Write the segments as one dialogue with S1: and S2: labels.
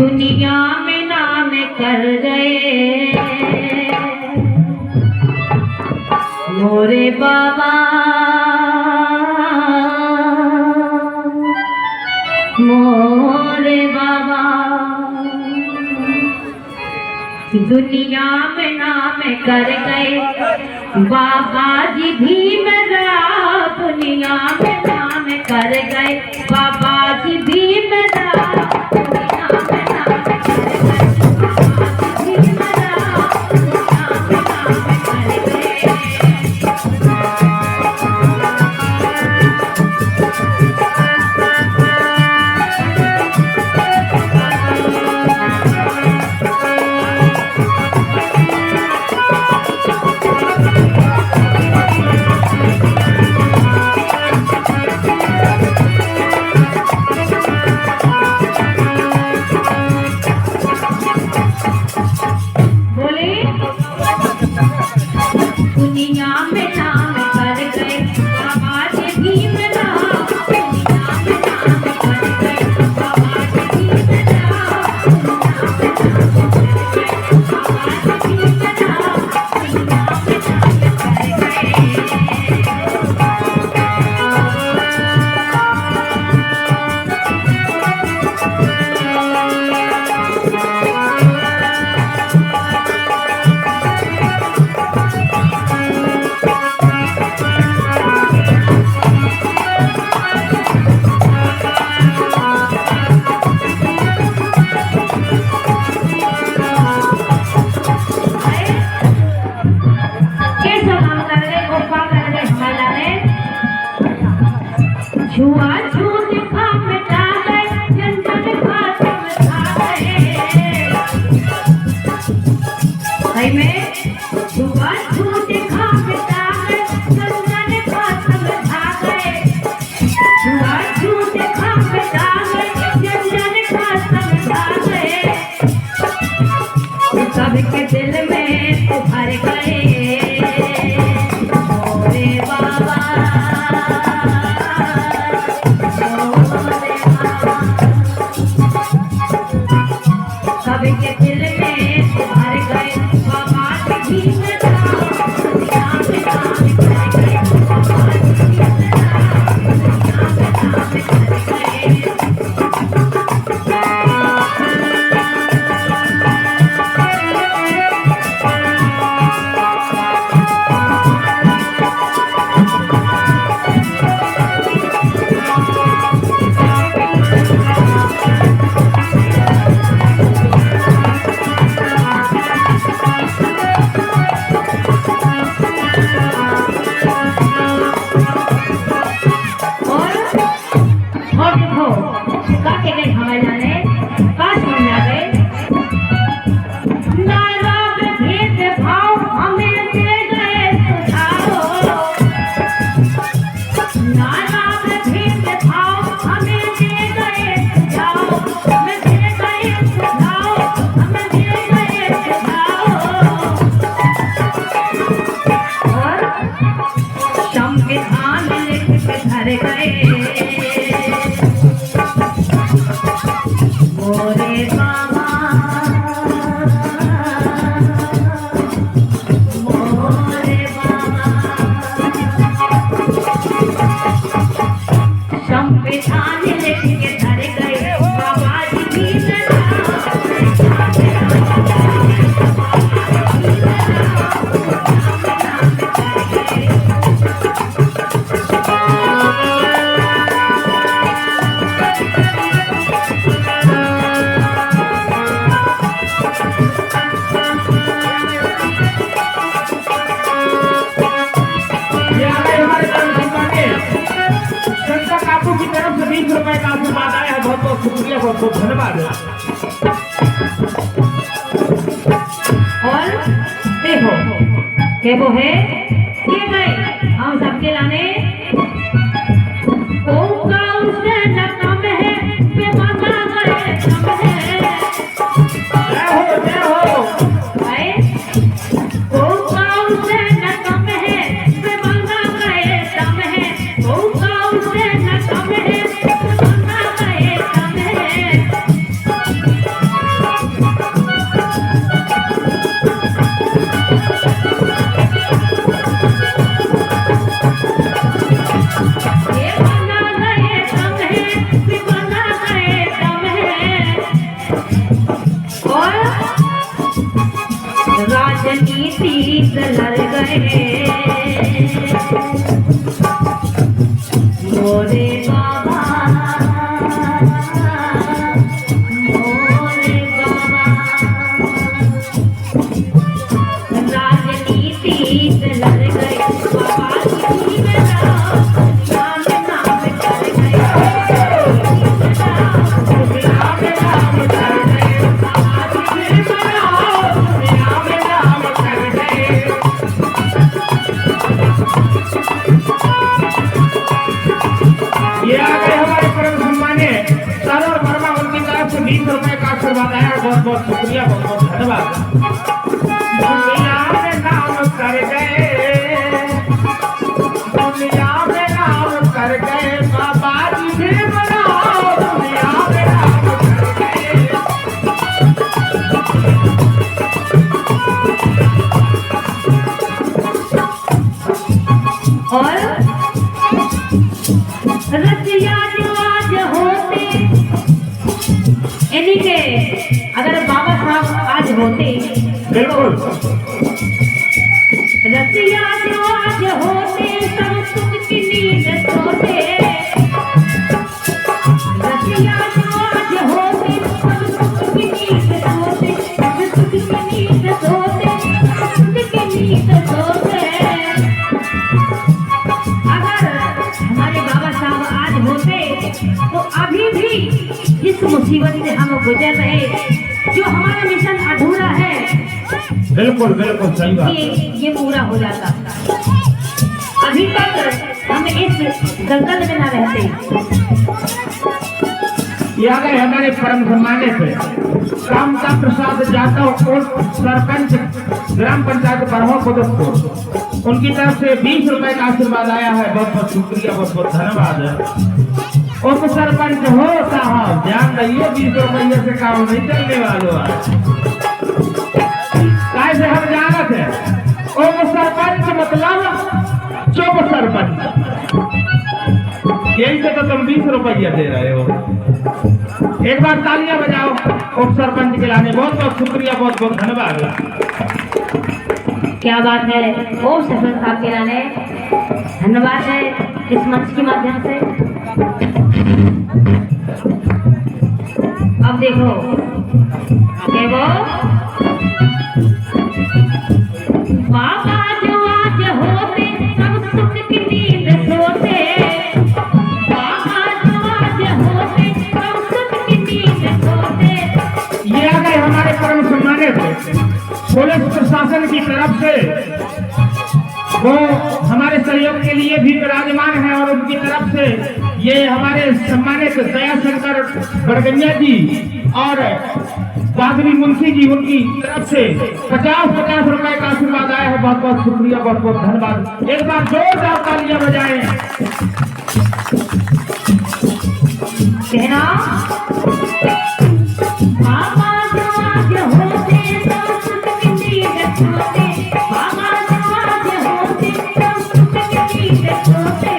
S1: दुनिया में नाम कर गए मोरे बाबा, मोरे बाबा। दुनिया में नाम कर गए बाबा जी भीमराव, दुनिया में नाम कर गए बाबा जी भीमराव, दुनिया में नाम कर गए बाबा जी भीमराव, दुनिया में नाम कर गए। दुनिया में नाम कर गए बाबा जी भीमराव, दुनिया में नाम कर गए बाबा जी भीमराव, दुनिया में नाम कर गए बाबा जी भीमराव, दुनिया में नाम छुआ छूत खा मिटा गए, जंजन खा समझा गए। सही में छुआ छूत खा मिटा गए, जंजन खा समझा गए। छुआ छूत खा मिटा गए, जंजन खा समझा गए। सबके दिल में उभर गए मोरे बाबा, सबके दिल में उभर गए बाबा जी भीमराव, दुनिया में नाम कर गए बाबा जी भीमराव, दुनिया में नाम कर गए। संविधान लिख के घर गए मोरे बाबा, मोरे बाबा। संविधान लिख के घर गए बाबा जी भीमराव,
S2: ₹20 का आशीर्वाद आया है, बहुत बहुत शुक्रिया, बहुत बहुत धन्यवाद।
S1: और देखो क्या वो है ये गए हम सबके लाने ओका उसने नकम है बेमाना गए कम है।
S2: जय हो
S1: आए ओका उसने नकम है बेमाना गए कम है, ओका उसने नकम है बेमाना गए कम है। लड़ गए मोरे बाबा मोरे बाबा राजनीति से लड़ गए बाबा जी मेरा नाम नाम कर गए
S2: ये आ गए हमारे परम सम्मानीय सरोवर वर्मा, उनकी तरफ से 20 रुपए का आशीर्वाद आया। बहुत बहुत शुक्रिया, बहुत बहुत धन्यवाद। दुनिया में नाम कर गए, दुनिया में नाम कर गए बाबा जी भी बनाओ, दुनिया में नाम कर गए।
S1: और रसिया जो आज होते यानी के अगर बाबा साहब आज होते
S2: बिल्कुल
S1: रसिया जो आज होते सब सुख की नींद सोते रसिया जो आज होते सब सुख की नींद सोते सब सुख की नींद सोते सुख की नींद सोते हमारे बाबा साहब आज होते तो अभी भी इस मुसीबत से हम गुजर रहे, जो हमारा मिशन अधूरा है
S2: बिल्कुल बिल्कुल सही बात।
S1: ये पूरा हो जाता। अभी तक हम इस दलदल में न रहते।
S2: ये आ गए हमारे परम सम्मानित कामता प्रसाद जादव और सरपंच ग्राम पंचायत बरहो कुदुमपुर, उनकी तरफ से 20 रुपए का आशीर्वाद आया है। बहुत बहुत शुक्रिया, बहुत बहुत धन्यवाद। उप सरपंच हो साहब, ध्यान रहिए 20 रुपये से काम नहीं चलने वालों। कैसे हम जानत है, उप सरपंच मतलब चुप सरपंच, यही से तो तुम 20 रुपया दे रहे हो। एक बार तालियां बजाओ उप सरपंच के लाने। बहुत बहुत शुक्रिया, बहुत बहुत धन्यवाद।
S1: क्या बात है, ओ सरपंच साहब के लाने धन्यवाद है इस मंच के माध्यम से। अब देखो के वो बाबा जो आज होते सब सुख की नींद सोते, बाबा जो आज होते सब सुख की नींद सोते।
S2: ये आ गए हमारे परम सम्मानित पुलिस प्रशासन की तरफ से, वो हमारे सहयोग के लिए भी विराजमान है और उनकी तरफ से ये हमारे सम्मानित दया शंकर बड़गनिया जी और बादरी मुंशी जी, उनकी तरफ से 50-50 रुपए का आशीर्वाद आया है। बहुत बहुत शुक्रिया, बहुत बहुत धन्यवाद। एक बार जोरदार तालियां बजाएं।
S1: कहना बाबा जो आज होते सब सुख की नींद सोते, बाबा जो आज होते सब सुख की नींद सोते।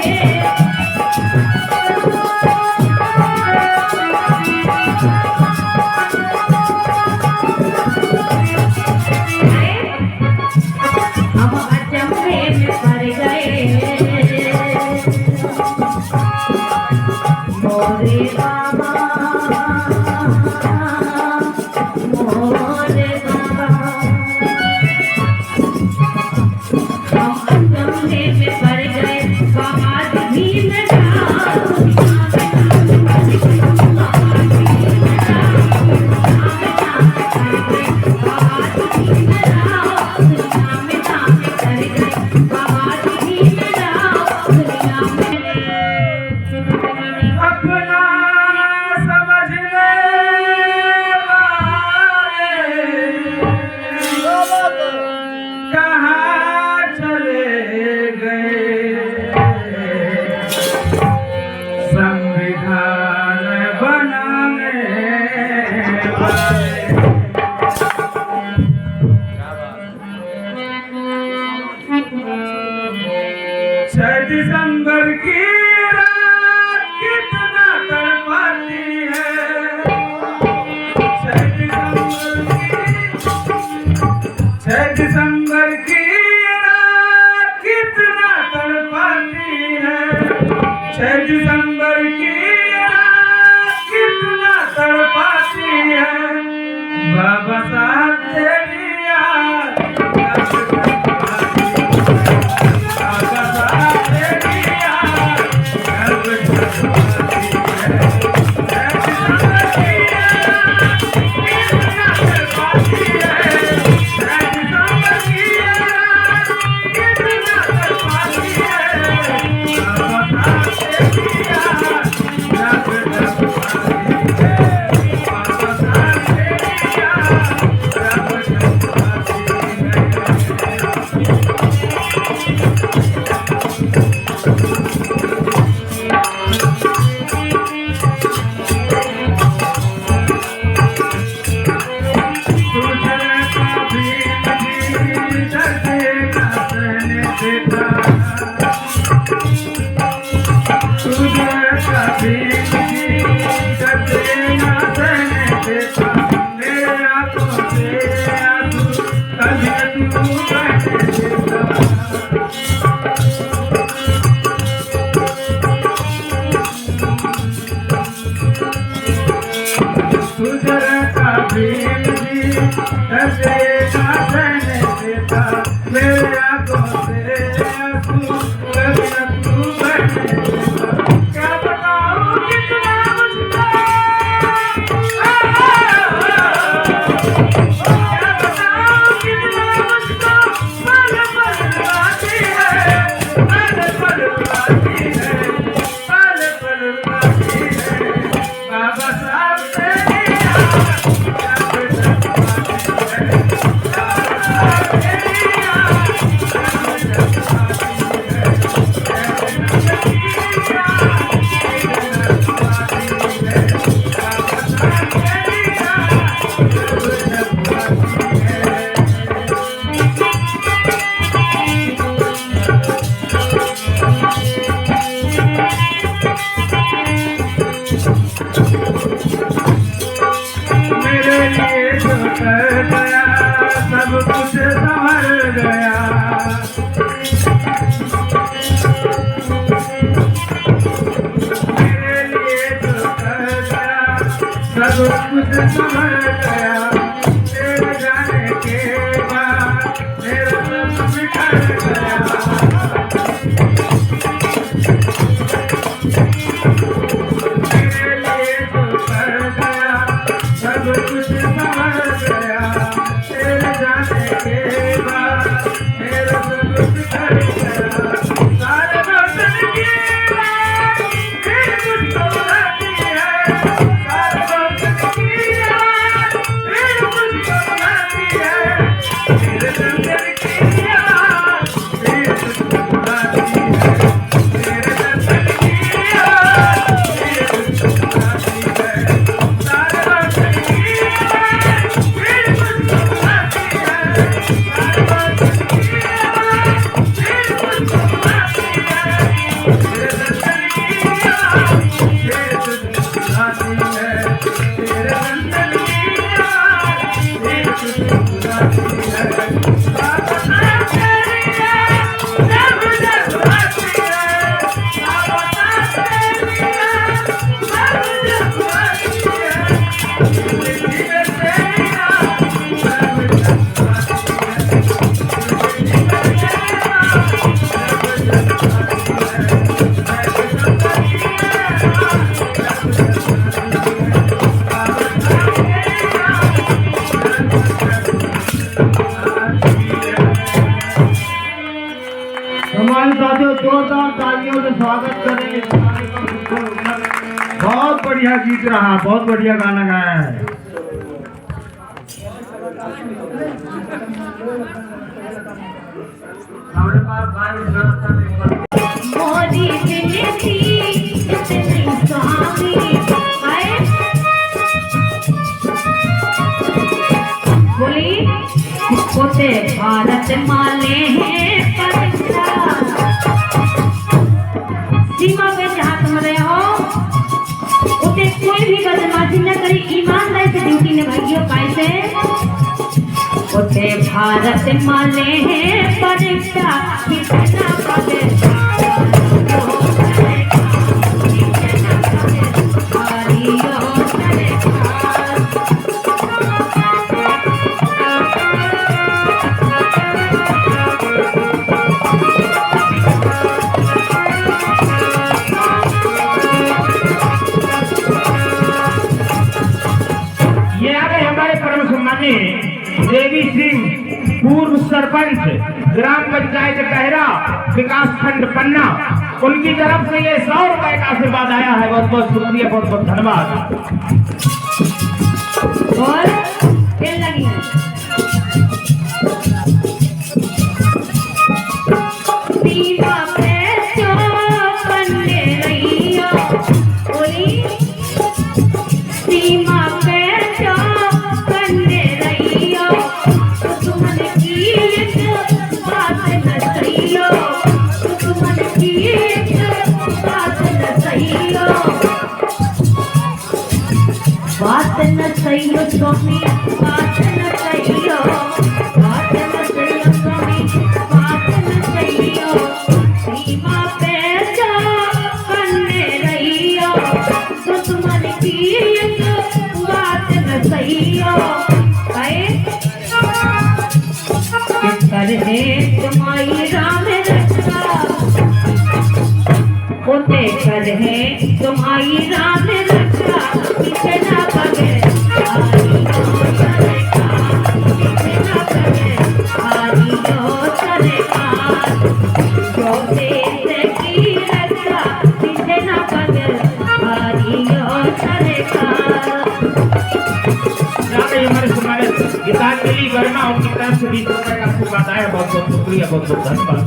S1: हम अचंभे में पड़ गए मोरे बाबा मोरे बाबा, हम अचंभे में पड़ गए बाबा जी मेरा
S2: दिसंबर की रात कितना तड़पाती है, 6 दिसंबर की
S3: दिसंबर की रात कितना तड़पाती है बाबा साहब तेरी याद बाबा साहब तेरी याद
S2: जोरदार तालियों से स्वागत करेंगे। बहुत बढ़िया गीत रहा, बहुत बढ़िया गाना गाया है।
S1: मोदी जिंदगी इतनी सुहानी है। बोली पोते भारत माले हैं परीक्षा सीमा पे जहाँ तुम रहे हो उसे कोई भी बदमाशी न करी, ईमानदारी से ड्यूटी निभाइयो। कैसे उसे भारत माले हैं परीक्षा कितना पदे
S2: पंचायत कहरा विकास खंड पन्ना, उनकी तरफ से ये 100 रुपए का आशीर्वाद आया है। बहुत बहुत शुक्रिया, बहुत बहुत धन्यवाद।
S1: और खेल लगी सीमा पे चौकन्ने रहियो, बोली सीमा पे चौकन्ने रहियो, दुश्मन की एक बात न सहियो, दुश्मन की एक बात न सहियो, बात न सहियो स्वामी, बात न सहियो, बात न सहियो स्वामी, बात न सहियो, सीमा पे चौकन्ने रहियो, दुश्मन की एक बात न सहियो, कर दे तुम्हारी राम रक्षा, होते कर है तुम्हारी राम रक्षा, पीछे ना पगे हरी हो सरकार, पीछे ना पगे हरी हो सरकार, जो देश की रक्षा, पीछे ना पगे हरी हो सरकार।
S2: हमारे सम्मानित गीतांजलि वर्मा, उनकी तरफ से 20 रुपए का आशीर्वाद आया। बहुत बहुत शुक्रिया, बहुत बहुत धन्यवाद।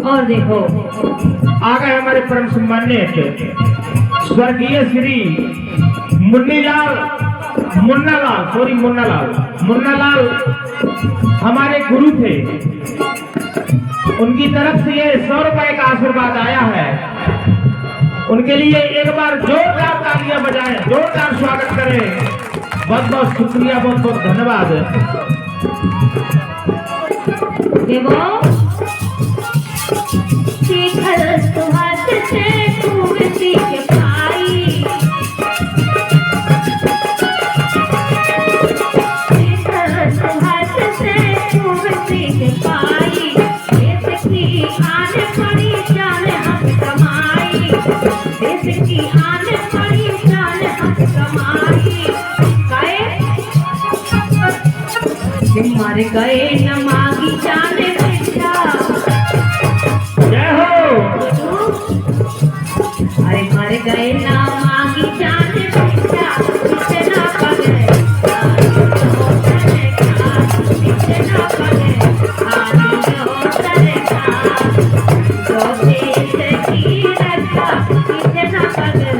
S1: और देखो
S2: आ गए हमारे परम सम्मानित स्वर्गीय श्री मुन्नालाल हमारे गुरु थे। उनकी तरफ से ये 100 रुपए का आशीर्वाद आया है। उनके लिए एक बार जोरदार तालियां बजाएं, जोरदार स्वागत करें। बहुत बहुत शुक्रिया, बहुत बहुत धन्यवाद।
S1: देखो शिखर सुहास से खूब सीख पाई, शिखर सुहास से खूब सीख पाई, देश की आन पड़ी जान हम कमाई, देश की आन पड़ी जान हम कमाई, मर गए न मांगी जान बेटा,
S2: जय हो।
S1: अरे मर गए ना मांगी जान बेटा, पीछे ना पगे पीछे ना पगे आनी हो सरकार, जो देश की रक्षा, पीछे ना पगे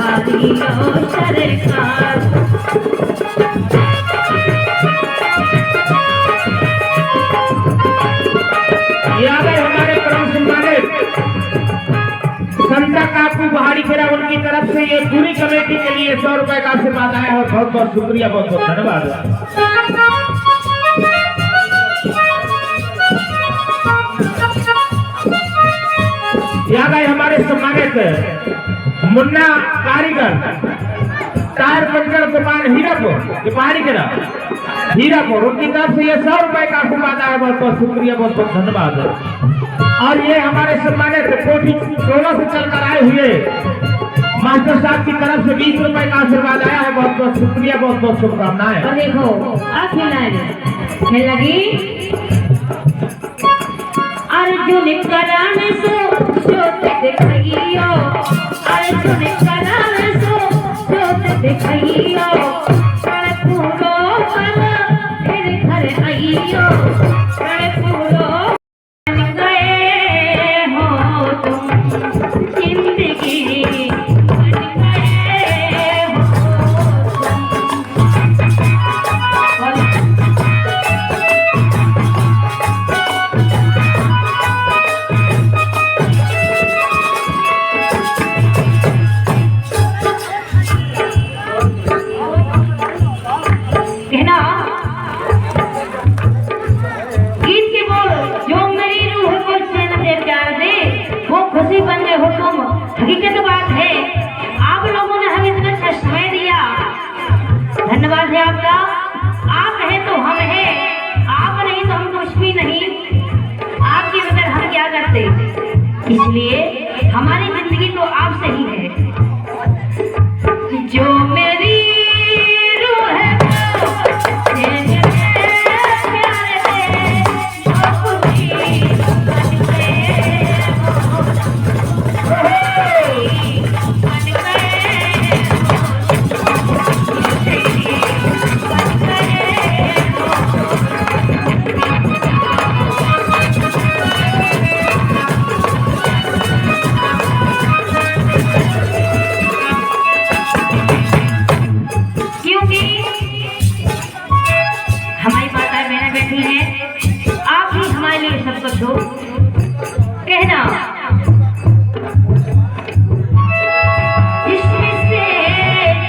S1: आनी हो सरकार।
S2: याद है हमारे परम सम्मानित संता काकू बहारी फेरा, उनकी तरफ से ये पूरी कमेटी के लिए 100 रुपए का आशीर्वाद आया है। बहुत बहुत शुक्रिया, बहुत बहुत धन्यवाद। याद है हमारे सम्मानित मुन्ना कारीगर, टायर पंचर दुकान हीरापुर, उनकी तरफ से ये 100 रुपए का आशीर्वाद आया। बहुत बहुत शुक्रिया, बहुत बहुत धन्यवाद। और ये हमारे सम्मानित कोठी टोला से चलकर आए हुए मास्टर साहब की तरफ से 20 रुपए का आशीर्वाद आया है। बहुत बहुत शुक्रिया, बहुत बहुत शुभकामनाएं।
S1: और देखो खेल लगी अर्जुन करान सो दिखाइयो, अर्जुन करान सो दिखाइयो, पूरो पल फिर घर आइयो, पूरो बन गए हो तुम, जिंदगी बन गए हो तुम। है आपका? आप हैं तो हम हैं, आप नहीं तो हम कुछ भी नहीं। आपके बगैर हम क्या करते? इसलिए हमारी जिंदगी तो आपसे ही है। जो मेरी रूह है वो तेरे प्यार से जो खुशी बन गए हो, बन गए क्योंकि हमारी माताएं बहनें बैठी हैं, आप ही हमारे लिए सब कुछ हो। कहना जिसमें से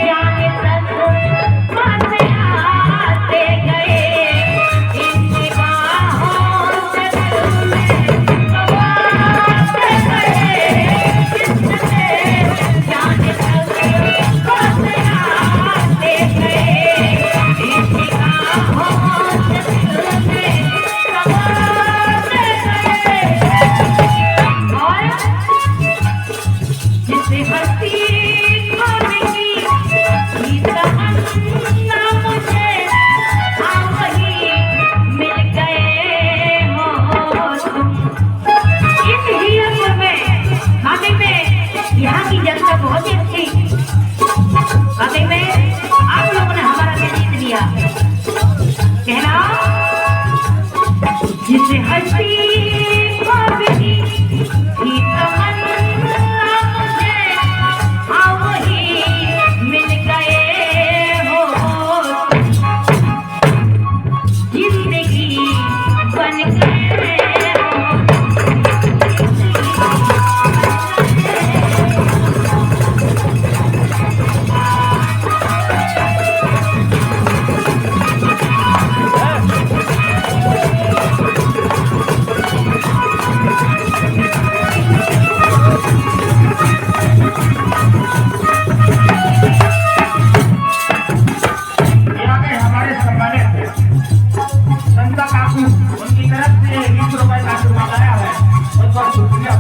S1: जाने तक पास आते गए, इनकी बाहों से दिल में समाते गए, जिसमें से जाने तक पास आते गए, इनकी बाहों से दिल में समाते गए। और जिसे हंसी खोलेगी ये तमन्ना मुझे, हाँ वही मिल गए हो तुम। इस हीरपुर में वाकई में यहाँ की जनता बहुत ही अच्छी, वाकई में आप लोगों ने हमारा दिल जीत लिया। कहना जिसे हंसी खोलेगी ये तमन्ना मुझे, हाँ वही मिल गए हो जिंदगी बन गए हो।
S2: यहाँ पे हमारे सम्मानित संता काकू, उनकी तरफ से 20 रुपए का जुर्माना आया है। बहुत बहुत शुक्रिया।